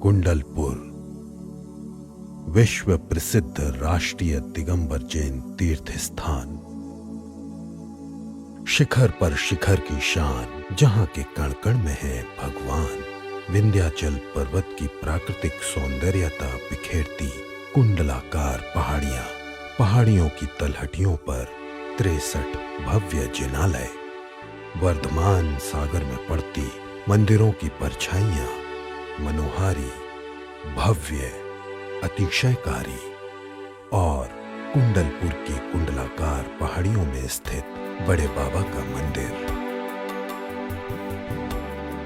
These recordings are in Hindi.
कुंडलपुर विश्व प्रसिद्ध राष्ट्रीय दिगंबर जैन तीर्थ स्थान। शिखर पर शिखर की शान, जहां के कण कण में है भगवान। विंध्याचल पर्वत की प्राकृतिक सौंदर्यता बिखेरती कुंडलाकार पहाड़ियां, पहाड़ियों की तलहटियों पर 63 भव्य जिनालय, वर्धमान सागर में पड़ती मंदिरों की परछाइयां, मनोहारी, भव्य, अतिशयकारी, और कुंडलपुर की कुंडलाकार पहाड़ियों में स्थित बड़े बाबा का मंदिर।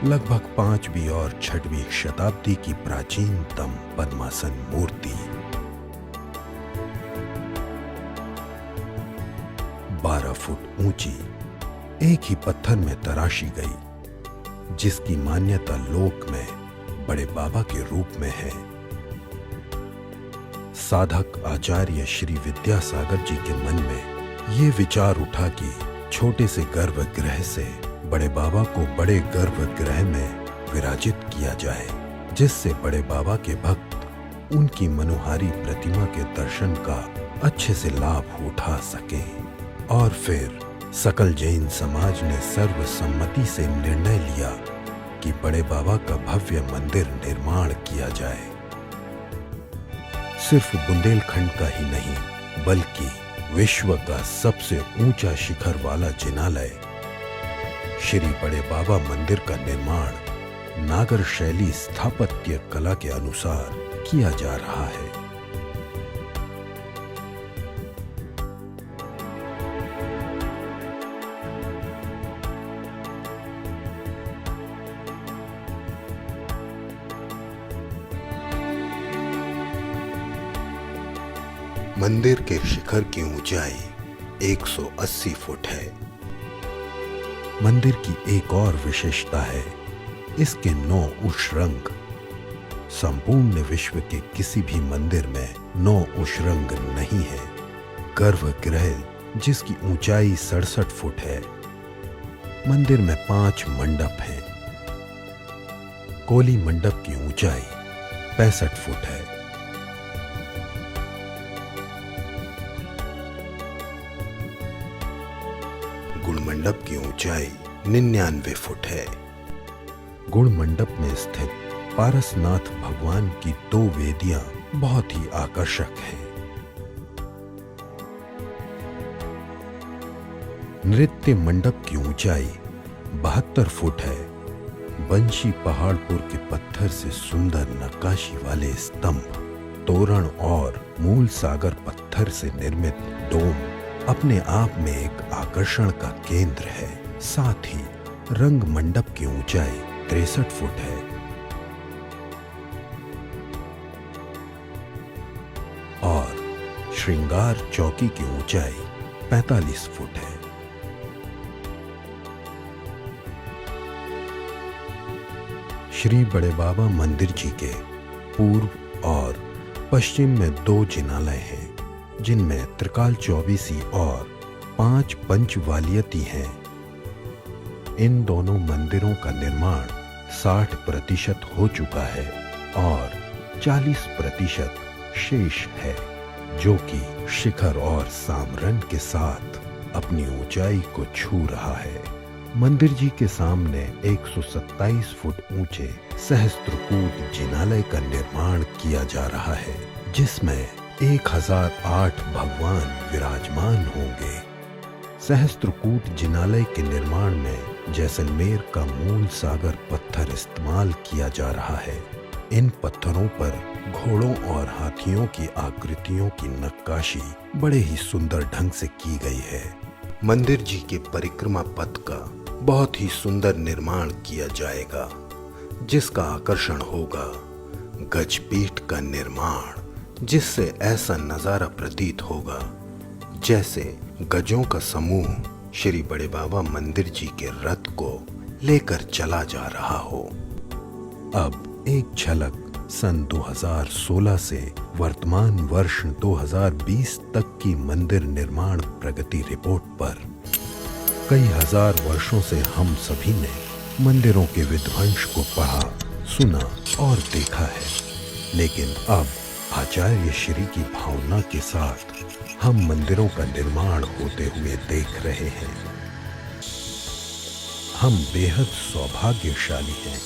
लगभग 5वीं और 6वीं शताब्दी की प्राचीनतम पद्मासन मूर्ति, 12 फुट ऊंची, एक ही पत्थर में तराशी गई, जिसकी मान्यता लोक में बड़े बाबा के रूप में है। साधक आचार्य श्री विद्यासागर जी के मन में ये विचार उठा कि छोटे से गर्भगृह से बड़े बाबा को बड़े गर्भगृह में विराजित किया जाए, जिससे बड़े बाबा के भक्त उनकी मनोहारी प्रतिमा के दर्शन का अच्छे से लाभ उठा सकें। और फिर सकल जैन समाज ने सर्वसम्मति से निर्णय लिया कि बड़े बाबा का भव्य मंदिर निर्माण किया जाए। सिर्फ बुंदेलखंड का ही नहीं, बल्कि विश्व का सबसे ऊंचा शिखर वाला जिनालय श्री बड़े बाबा मंदिर का निर्माण नागर शैली स्थापत्य कला के अनुसार किया जा रहा है। मंदिर के शिखर की ऊंचाई 180 फुट है। मंदिर की एक और विशेषता है इसके 9 उषरंग। संपूर्ण विश्व के किसी भी मंदिर में 9 उषरंग नहीं है। गर्भगृह जिसकी ऊंचाई 67 फुट है। मंदिर में 5 मंडप हैं। कोली मंडप की ऊंचाई 65 फुट है। गुण मंडप की ऊंचाई 99 फुट है। गुण मंडप में स्थित पारसनाथ भगवान की 2 वेदियां बहुत ही आकर्षक हैं। नृत्य मंडप की ऊंचाई 72 फुट है। बंशी पहाड़पुर के पत्थर से सुंदर नक्काशी वाले स्तंभ, तोरण और मूल सागर पत्थर से निर्मित डोम अपने आप में एक आकर्षण का केंद्र है। साथ ही रंग मंडप की ऊंचाई 63 फुट है और श्रृंगार चौकी की ऊंचाई 45 फुट है। श्री बड़े बाबा मंदिर जी के पूर्व और पश्चिम में 2 जिनालय हैं, जिनमें त्रिकाल चौबीसी और 5 पंचवालियती हैं। इन दोनों मंदिरों का निर्माण 60% हो चुका है और 40% शेष है, जो कि शिखर और सामरन के साथ अपनी ऊंचाई को छू रहा है। मंदिर जी के सामने 127 फुट ऊंचे सहस्त्रकूट जिनालय का निर्माण किया जा रहा है, जिसमें 1008 भगवान विराजमान होंगे। सहस्त्रकूट जिनालय के निर्माण में जैसलमेर का मूल सागर पत्थर इस्तेमाल किया जा रहा है। इन पत्थरों पर घोड़ों और हाथियों की आकृतियों की नक्काशी बड़े ही सुंदर ढंग से की गई है। मंदिर जी के परिक्रमा पथ का बहुत ही सुंदर निर्माण किया जाएगा, जिसका आकर्षण होगा गजपीठ का निर्माण, जिससे ऐसा नजारा प्रतीत होगा जैसे गजों का समूह श्री बड़े बाबा मंदिर जी के रथ को लेकर चला जा रहा हो। अब एक झलक सन 2016 से वर्तमान वर्ष 2020 तक की मंदिर निर्माण प्रगति रिपोर्ट पर। कई हजार वर्षों से हम सभी ने मंदिरों के विध्वंस को पढ़ा, सुना और देखा है, लेकिन अब आचार्य श्री की भावना के साथ हम मंदिरों का निर्माण होते हुए देख रहे हैं। हम बेहद सौभाग्यशाली हैं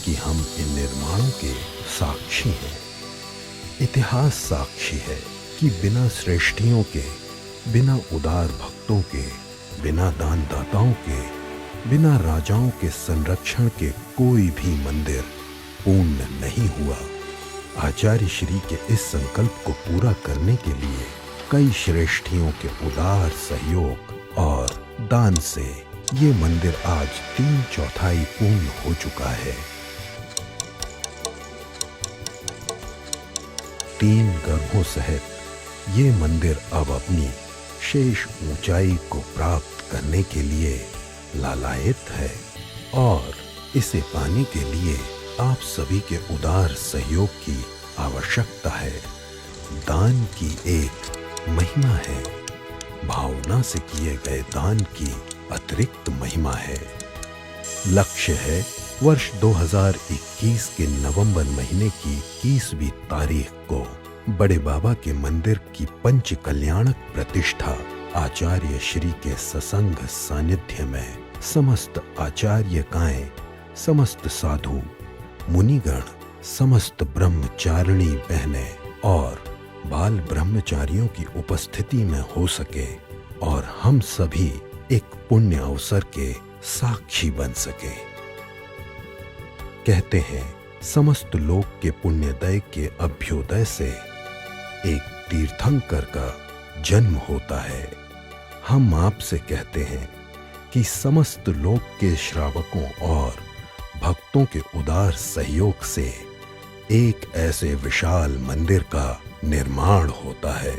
कि हम इन निर्माणों के साक्षी हैं। इतिहास साक्षी है कि बिना श्रेष्ठियों के, बिना उदार भक्तों के, बिना दानदाताओं के, बिना राजाओं के संरक्षण के कोई भी मंदिर पूर्ण नहीं हुआ। आचार्य श्री के इस संकल्प को पूरा करने के लिए कई श्रेष्ठियों के उदार सहयोग और दान से ये मंदिर आज 3/4 पूर्ण हो चुका है। 3 गर्भों सहित ये मंदिर अब अपनी शेष ऊंचाई को प्राप्त करने के लिए लालायित है और इसे पाने के लिए आप सभी के उदार सहयोग की आवश्यकता है। दान की एक महिमा है, भावना से किए गए दान की अतिरिक्त महिमा है। लक्ष्य है वर्ष 2021 के नवंबर महीने की 21वीं तारीख को बड़े बाबा के मंदिर की पंच कल्याणक प्रतिष्ठा आचार्य श्री के ससंग सानिध्य में समस्त आचार्यकाएं, समस्त साधु मुनिगण, समस्त ब्रह्मचारिणी बहनें और बाल ब्रह्मचारियों की उपस्थिति में हो सके और हम सभी एक पुण्य अवसर के साक्षी बन सके। कहते हैं समस्त लोक के पुण्योदय के अभ्युदय से एक तीर्थंकर का जन्म होता है। हम आपसे कहते हैं कि समस्त लोक के श्रावकों और भक्तों के उदार सहयोग से एक ऐसे विशाल मंदिर का निर्माण होता है